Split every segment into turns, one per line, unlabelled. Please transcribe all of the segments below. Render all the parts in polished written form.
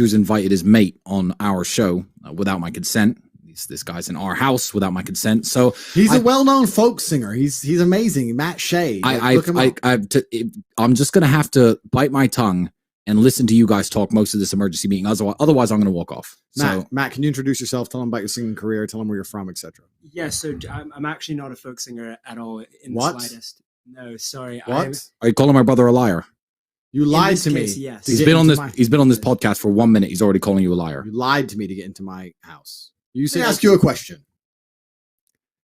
Andrew's invited his mate on our show without my consent. This guy's in our house without my consent. So
he's a well-known folk singer. He's amazing. Matt Shea.
I'm just gonna have to bite my tongue and listen to you guys talk most of this emergency meeting. Otherwise, I'm gonna walk off.
Matt, can you introduce yourself? Tell them about your singing career. Tell them where you're from, etc.
Yeah, so I'm actually not a folk singer at all in the slightest. No, sorry.
What?
Are you calling my brother a liar?
You lied to me.
Yes.
He's been on this podcast for 1 minute. He's already calling you a liar.
You lied to me to get into my house. You said, ask you a question.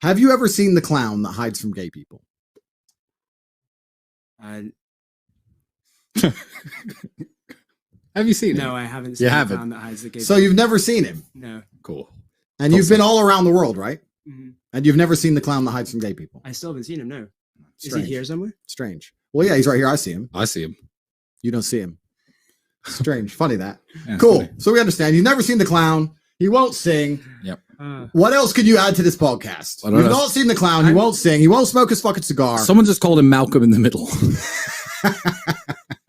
Have you ever seen the clown that hides from gay people?
Have you seen him?
No, I haven't seen the clown that hides the gay people.
So you've never seen him?
No.
Cool.
And you've been all around the world, right?
Mm-hmm.
And you've never seen the clown that hides from gay people?
I still haven't seen him, no.
Strange.
Is he here somewhere?
Strange. Well, yeah, he's right here. I see him.
I see him.
You don't see him. Strange. Funny that.
Yeah,
cool.
funny.
So we understand. You've never seen the clown. He won't sing.
Yep.
What else could you add to this podcast? You've not seen the clown. He won't sing. He won't smoke his fucking cigar.
Someone just called him Malcolm in the Middle.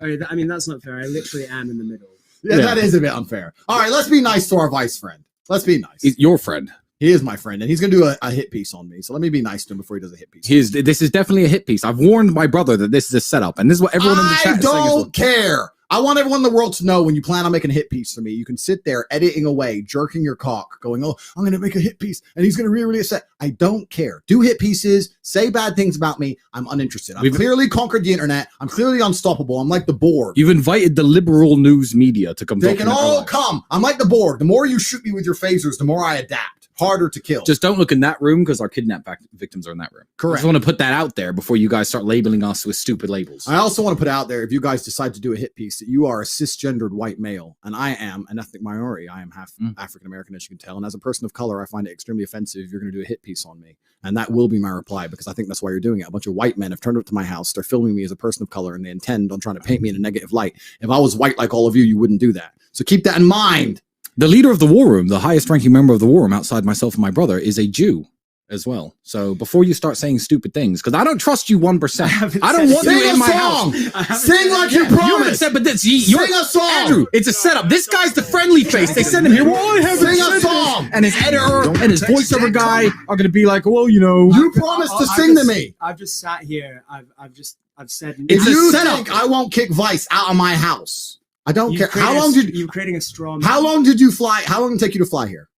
I mean, that's not fair. I literally am in the middle.
Yeah, that is a bit unfair. All right, let's be nice to our vice friend. Let's be nice.
He's your friend.
He is my friend, and he's going to do a hit piece on me. So let me be nice to him before he does a hit piece.
This is definitely a hit piece. I've warned my brother that this is a setup, and this is what everyone in the chat is saying.
I don't care. I want everyone in the world to know when you plan on making a hit piece for me, you can sit there editing away, jerking your cock, going, oh, I'm going to make a hit piece, and he's going to really upset. I don't care. Do hit pieces. Say bad things about me. I'm uninterested. I've clearly conquered the internet. I'm clearly unstoppable. I'm like the Borg.
You've invited the liberal news media to come.
They can all come. I'm like the Borg. The more you shoot me with your phasers, the more I adapt. Harder to kill.
Just don't look in that room because our kidnap victims are in that room.
Correct.
I just want to put that out there before you guys start labeling us with stupid labels.
I also want to put out there, if you guys decide to do a hit piece, that you are a cisgendered white male, and I am an ethnic minority. I am half African American, as you can tell. And as a person of color, I find it extremely offensive if you're going to do a hit piece on me. And that will be my reply, because I think that's why you're doing it. A bunch of white men have turned up to my house. They're filming me as a person of color, and they intend on trying to paint me in a negative light. If I was white like all of you, you wouldn't do that. So keep that in mind.
The leader of the war room, the highest ranking member of the war room outside myself and my brother, is a Jew as well. So before you start saying stupid things, because I don't trust you 1%. I don't want you in my house.
Sing like you promised.
But that's
sing a song.
Andrew, it's a setup. This guy's the friendly face. They send him here. Well, I haven't
sing a song.
And his editor and his voiceover guy are going to be like, well, you know.
You promised to sing to me.
I've just sat here. I've said.
If you think I won't kick Vice out of my house, I don't care. How long did
you creating a straw?
How long did you fly? How long did it take you to fly here?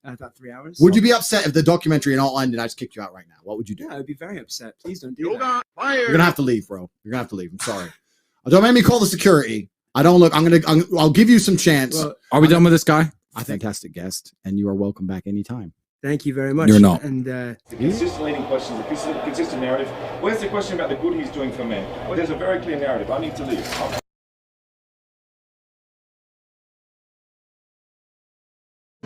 About 3 hours.
Would you be upset if the documentary and all ended and I just kicked you out right now? What would you do?
Yeah, I'd be very upset. Please don't do that.
You're gonna have to leave, bro. You're gonna have to leave. I'm sorry. Don't make me call the security. I don't look. I'll give you some chance.
Well, are we done with this guy?
A fantastic guest, and you are welcome back anytime.
Thank you very much.
You're not.
And
the consistent leading questions, the consistent narrative. Where's the question about the good he's doing for men? Well, there's a very clear narrative. I need to leave.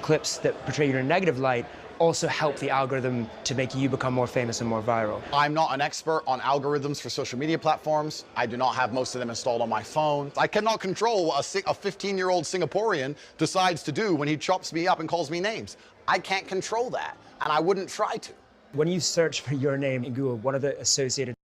Clips that portray you in a negative light also help the algorithm to make you become more famous and more viral.
I'm not an expert on algorithms for social media platforms. I do not have most of them installed on my phone. I cannot control what a 15-year-old Singaporean decides to do when he chops me up and calls me names. I can't control that, and I wouldn't try to.
When you search for your name in Google, one of the associated...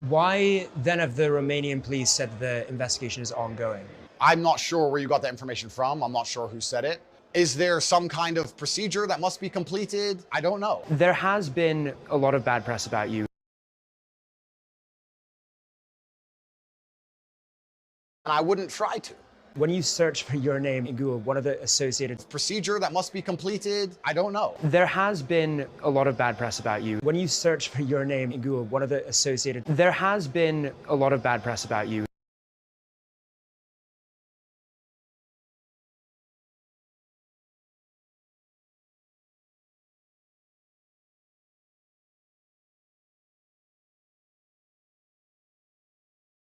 Why then have the Romanian police said the investigation is ongoing?
I'm not sure where you got that information from. I'm not sure who said it. Is there some kind of procedure that must be completed? I don't know.
There has been a lot of bad press about you.
And I wouldn't try to.
When you search for your name in Google, one of the associated...
Procedure that must be completed? I don't know.
There has been a lot of bad press about you. When you search for your name in Google, one of the associated... There has been a lot of bad press about you.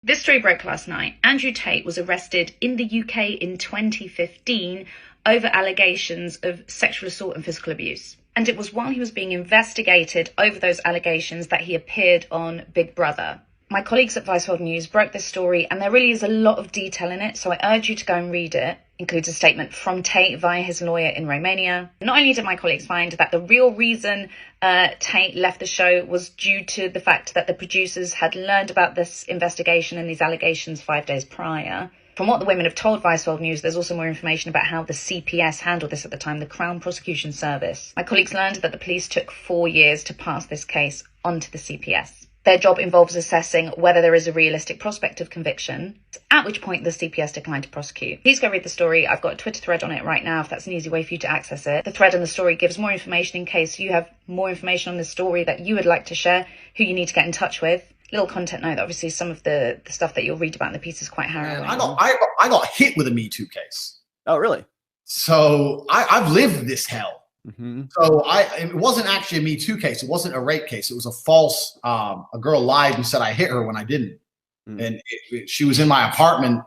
This story broke last night. Andrew Tate was arrested in the UK in 2015 over allegations of sexual assault and physical abuse. And it was while he was being investigated over those allegations that he appeared on Big Brother. My colleagues at Vice World News broke this story, and there really is a lot of detail in it, so I urge you to go and read it. Includes a statement from Tate via his lawyer in Romania. Not only did my colleagues find that the real reason Tate left the show was due to the fact that the producers had learned about this investigation and these allegations 5 days prior, From what the women have told Vice World News, there's also more information about how the CPS handled this at the time, the Crown Prosecution Service. My colleagues learned that the police took 4 years to pass this case onto the CPS. Their job involves assessing whether there is a realistic prospect of conviction, at which point the CPS declined to prosecute. Please go read the story. I've got a Twitter thread on it right now if that's an easy way for you to access it. The thread and the story gives more information in case you have more information on this story that you would like to share, who you need to get in touch with. Little content note, obviously some of the stuff that you'll read about in the piece is quite harrowing.
I got hit with a Me Too case.
Oh, really?
So I've lived this hell.
Mm-hmm.
So it wasn't actually a Me Too case. It wasn't a rape case. It was a false. A girl lied and said I hit her when I didn't. And she was in my apartment.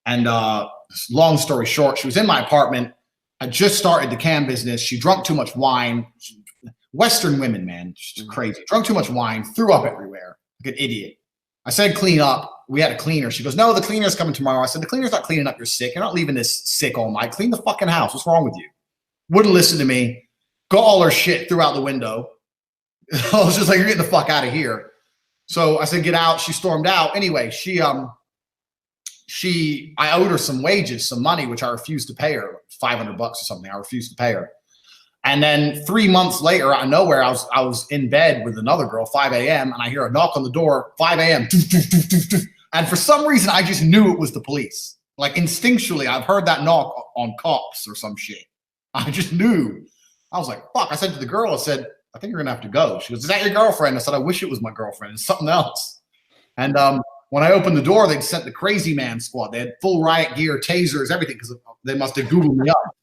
And long story short, she was in my apartment. I just started the cam business. She drank too much wine. Western women, man, just crazy. Drunk too much wine, threw up everywhere, like an idiot. I said clean up. We had a cleaner. She goes, no, the cleaner's coming tomorrow. I said, the cleaner's not cleaning up. You're sick. You're not leaving this sick all night. Clean the fucking house. What's wrong with you? Wouldn't listen to me. Got all her shit threw out the window. I was just like, you're getting the fuck out of here. So I said, get out. She stormed out. Anyway, I owed her some wages, some money, which I refused to pay her, $500 or something. I refused to pay her. And then 3 months later, out of nowhere, I was in bed with another girl, 5 a.m., and I hear a knock on the door, 5 a.m. And for some reason, I just knew it was the police. Like instinctually, I've heard that knock on cops or some shit. I just knew. I was like, fuck. I said to the girl, I said, I think you're going to have to go. She goes, is that your girlfriend? I said, I wish it was my girlfriend. It's something else. And when I opened the door, they'd sent the crazy man squad. They had full riot gear, tasers, everything, because they must have Googled me up.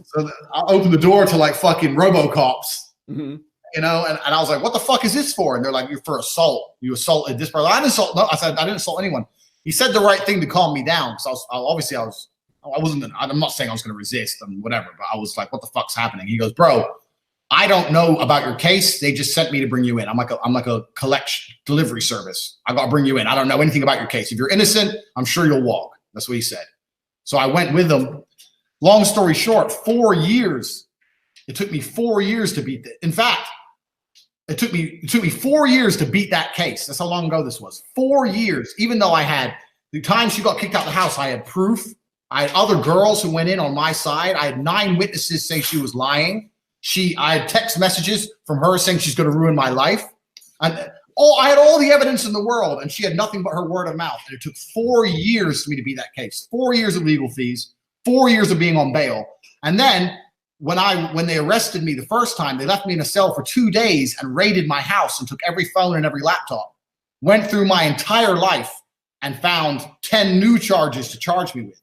So I opened the door to like fucking RoboCops, you know, and I was like, what the fuck is this for? And they're like, you're for assault. You assaulted this person. I didn't assault. No, I said, I didn't assault anyone. He said the right thing to calm me down. So I'm not saying I was going to resist and whatever, but I was like, what the fuck's happening? He goes, bro, I don't know about your case. They just sent me to bring you in. I'm like a collection delivery service. I got to bring you in. I don't know anything about your case. If you're innocent, I'm sure you'll walk. That's what he said. So I went with them. Long story short, 4 years. It took me 4 years to beat that. In fact, it took me 4 years to beat that case. That's how long ago this was. 4 years. Even though I had the time she got kicked out of the house, I had proof. I had other girls who went in on my side. I had 9 witnesses say she was lying. I had text messages from her saying she's going to ruin my life. I had all the evidence in the world, and she had nothing but her word of mouth. And it took 4 years for me to beat that case. 4 years of legal fees. 4 years of being on bail. And then when they arrested me the first time, they left me in a cell for 2 days and raided my house and took every phone and every laptop. Went through my entire life and found 10 new charges to charge me with.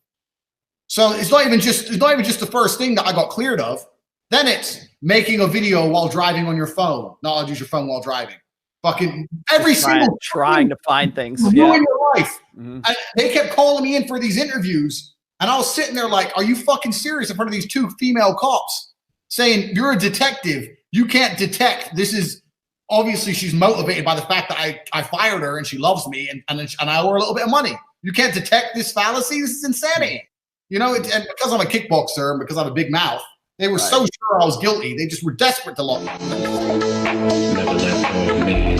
So it's not even just the first thing that I got cleared of. Then it's making a video while driving on your phone. Not allowed to use your phone while driving. Fucking every single
trying to find things.
Ruin your life. And they kept calling me in for these interviews. And I was sitting there like, are you fucking serious in front of these 2 female cops saying, you're a detective. You can't detect. This is obviously she's motivated by the fact that I fired her and she loves me and I owe her a little bit of money. You can't detect this fallacy. This is insanity. You know, and because I'm a kickboxer and because I have a big mouth, they were so sure I was guilty. They just were desperate to lock me. Never let go of me.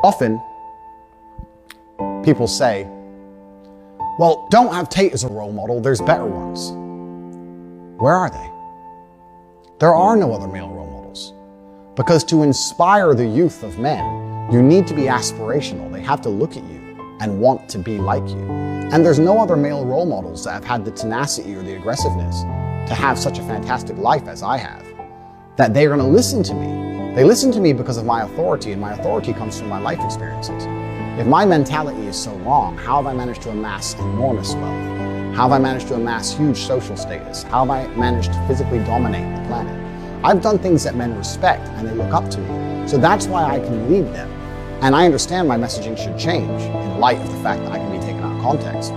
Often, people say, well, don't have Tate as a role model, there's better ones. Where are they? There are no other male role models. Because to inspire the youth of men, you need to be aspirational. They have to look at you and want to be like you. And there's no other male role models that have had the tenacity or the aggressiveness to have such a fantastic life as I have, that they're going to listen to me. They listen to me because of my authority, and my authority comes from my life experiences. If my mentality is so wrong, how have I managed to amass enormous wealth? How have I managed to amass huge social status? How have I managed to physically dominate the planet? I've done things that men respect and they look up to me. So that's why I can lead them. And I understand my messaging should change in light of the fact that I can be taken out of context.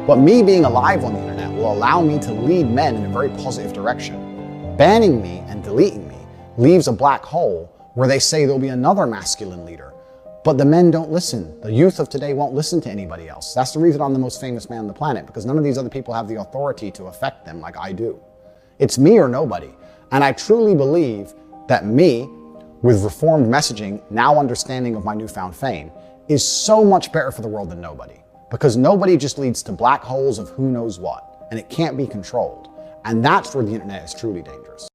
But me being alive on the internet will allow me to lead men in a very positive direction. Banning me and deleting me leaves a black hole where they say there'll be another masculine leader. But the men don't listen. The youth of today won't listen to anybody else. That's the reason I'm the most famous man on the planet, because none of these other people have the authority to affect them like I do. It's me or nobody. And I truly believe that me, with reformed messaging, now understanding of my newfound fame, is so much better for the world than nobody. Because nobody just leads to black holes of who knows what, and it can't be controlled. And that's where the internet is truly dangerous.